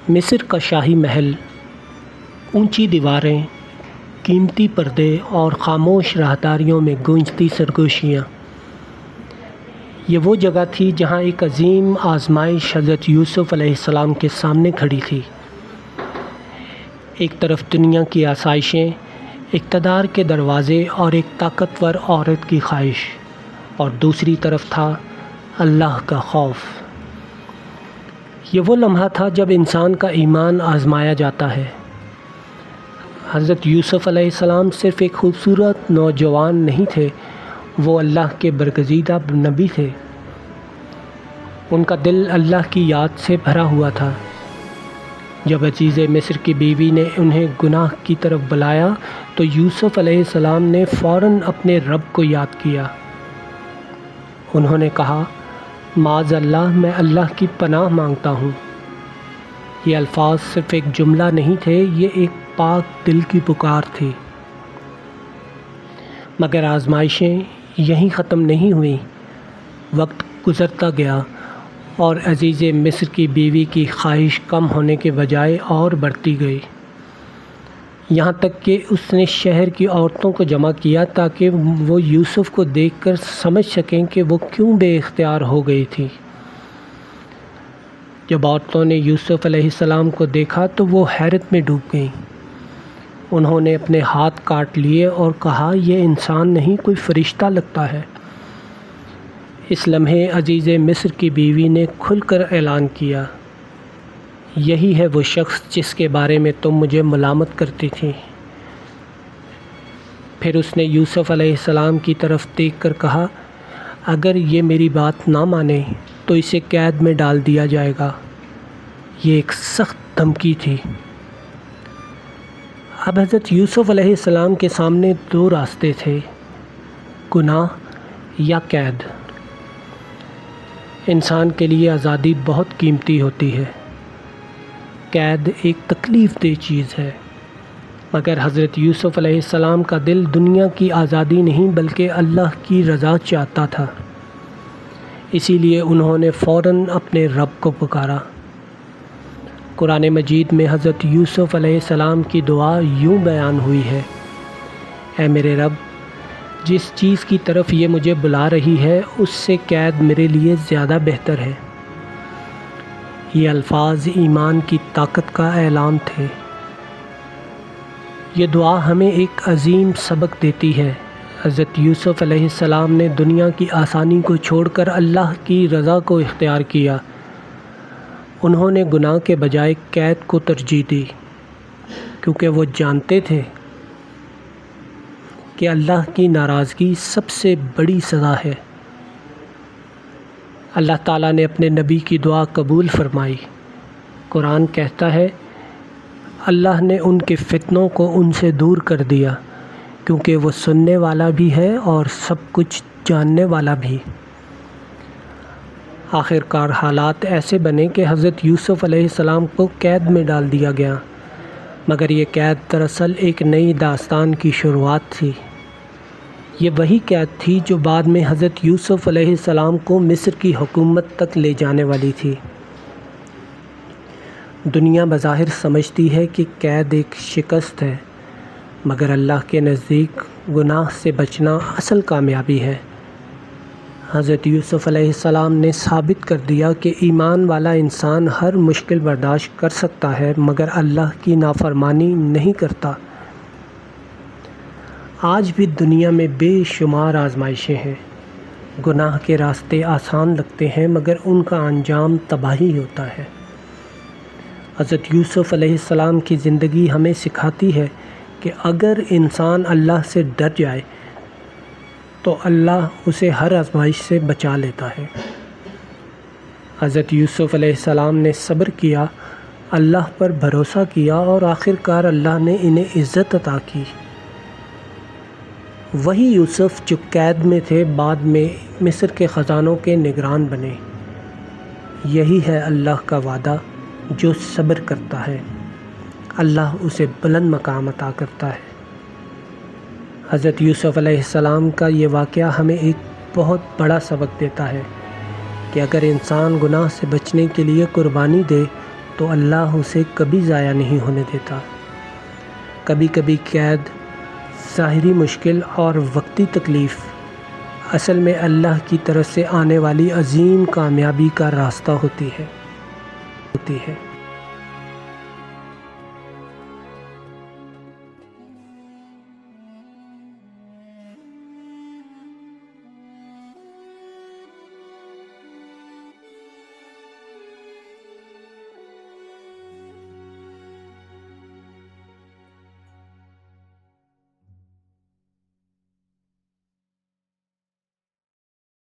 مصر کا شاہی محل، اونچی دیواریں، قیمتی پردے اور خاموش راہداریوں میں گونجتی سرگوشیاں۔ یہ وہ جگہ تھی جہاں ایک عظیم آزمائش حضرت یوسف علیہ السلام کے سامنے کھڑی تھی۔ ایک طرف دنیا کی آسائشیں، اقتدار کے دروازے اور ایک طاقتور عورت کی خواہش، اور دوسری طرف تھا اللہ کا خوف۔ یہ وہ لمحہ تھا جب انسان کا ایمان آزمایا جاتا ہے۔ حضرت یوسف علیہ السلام صرف ایک خوبصورت نوجوان نہیں تھے، وہ اللہ کے برگزیدہ نبی تھے۔ ان کا دل اللہ کی یاد سے بھرا ہوا تھا۔ جب عزیز مصر کی بیوی نے انہیں گناہ کی طرف بلایا تو یوسف علیہ السلام نے فوراً اپنے رب کو یاد کیا۔ انہوں نے کہا، معاذ اللہ، میں اللہ کی پناہ مانگتا ہوں۔ یہ الفاظ صرف ایک جملہ نہیں تھے، یہ ایک پاک دل کی پکار تھی۔ مگر آزمائشیں یہیں ختم نہیں ہوئیں۔ وقت گزرتا گیا اور عزیز مصر کی بیوی کی خواہش کم ہونے کے بجائے اور بڑھتی گئی، یہاں تک کہ اس نے شہر کی عورتوں کو جمع کیا تاکہ وہ یوسف کو دیکھ کر سمجھ سکیں کہ وہ کیوں بے اختیار ہو گئی تھی۔ جب عورتوں نے یوسف علیہ السلام کو دیکھا تو وہ حیرت میں ڈوب گئیں۔ انہوں نے اپنے ہاتھ کاٹ لیے اور کہا، یہ انسان نہیں، کوئی فرشتہ لگتا ہے۔ اس لمحے عزیز مصر کی بیوی نے کھل کر اعلان کیا، یہی ہے وہ شخص جس کے بارے میں تم مجھے ملامت کرتی تھی۔ پھر اس نے یوسف علیہ السلام کی طرف دیکھ کر کہا، اگر یہ میری بات نہ مانے تو اسے قید میں ڈال دیا جائے گا۔ یہ ایک سخت دھمکی تھی۔ اب حضرت یوسف علیہ السلام کے سامنے دو راستے تھے، گناہ یا قید۔ انسان کے لیے آزادی بہت قیمتی ہوتی ہے، قید ایک تکلیف دہ چیز ہے، مگر حضرت یوسف علیہ السلام کا دل دنیا کی آزادی نہیں بلکہ اللہ کی رضا چاہتا تھا۔ اسی لیے انہوں نے فوراً اپنے رب کو پکارا۔ قرآن مجید میں حضرت یوسف علیہ السلام کی دعا یوں بیان ہوئی ہے، اے میرے رب، جس چیز کی طرف یہ مجھے بلا رہی ہے اس سے قید میرے لیے زیادہ بہتر ہے۔ یہ الفاظ ایمان کی طاقت کا اعلان تھے۔ یہ دعا ہمیں ایک عظیم سبق دیتی ہے۔ حضرت یوسف علیہ السلام نے دنیا کی آسانی کو چھوڑ کر اللہ کی رضا کو اختیار کیا۔ انہوں نے گناہ کے بجائے قید کو ترجیح دی، کیونکہ وہ جانتے تھے کہ اللہ کی ناراضگی سب سے بڑی سزا ہے۔ اللہ تعالیٰ نے اپنے نبی کی دعا قبول فرمائی۔ قرآن کہتا ہے، اللہ نے ان کے فتنوں کو ان سے دور کر دیا، کیونکہ وہ سننے والا بھی ہے اور سب کچھ جاننے والا بھی۔ آخر کار حالات ایسے بنے کہ حضرت یوسف علیہ السلام کو قید میں ڈال دیا گیا، مگر یہ قید دراصل ایک نئی داستان کی شروعات تھی۔ یہ وہی قید تھی جو بعد میں حضرت یوسف علیہ السلام کو مصر کی حکومت تک لے جانے والی تھی۔ دنیا بظاہر سمجھتی ہے کہ قید ایک شکست ہے، مگر اللہ کے نزدیک گناہ سے بچنا اصل کامیابی ہے۔ حضرت یوسف علیہ السلام نے ثابت کر دیا کہ ایمان والا انسان ہر مشکل برداشت کر سکتا ہے مگر اللہ کی نافرمانی نہیں کرتا۔ آج بھی دنیا میں بے شمار آزمائشیں ہیں۔ گناہ کے راستے آسان لگتے ہیں مگر ان کا انجام تباہی ہوتا ہے۔ حضرت یوسف علیہ السلام کی زندگی ہمیں سکھاتی ہے کہ اگر انسان اللہ سے ڈر جائے تو اللہ اسے ہر آزمائش سے بچا لیتا ہے۔ حضرت یوسف علیہ السلام نے صبر کیا، اللہ پر بھروسہ کیا اور آخر کار اللہ نے انہیں عزت عطا کی۔ وہی یوسف جو قید میں تھے بعد میں مصر کے خزانوں کے نگران بنے۔ یہی ہے اللہ کا وعدہ، جو صبر کرتا ہے اللہ اسے بلند مقام عطا کرتا ہے۔ حضرت یوسف علیہ السلام کا یہ واقعہ ہمیں ایک بہت بڑا سبق دیتا ہے کہ اگر انسان گناہ سے بچنے کے لیے قربانی دے تو اللہ اسے کبھی ضائع نہیں ہونے دیتا۔ کبھی کبھی قید، ظاہری مشکل اور وقتی تکلیف اصل میں اللہ کی طرف سے آنے والی عظیم کامیابی کا راستہ ہوتی ہے۔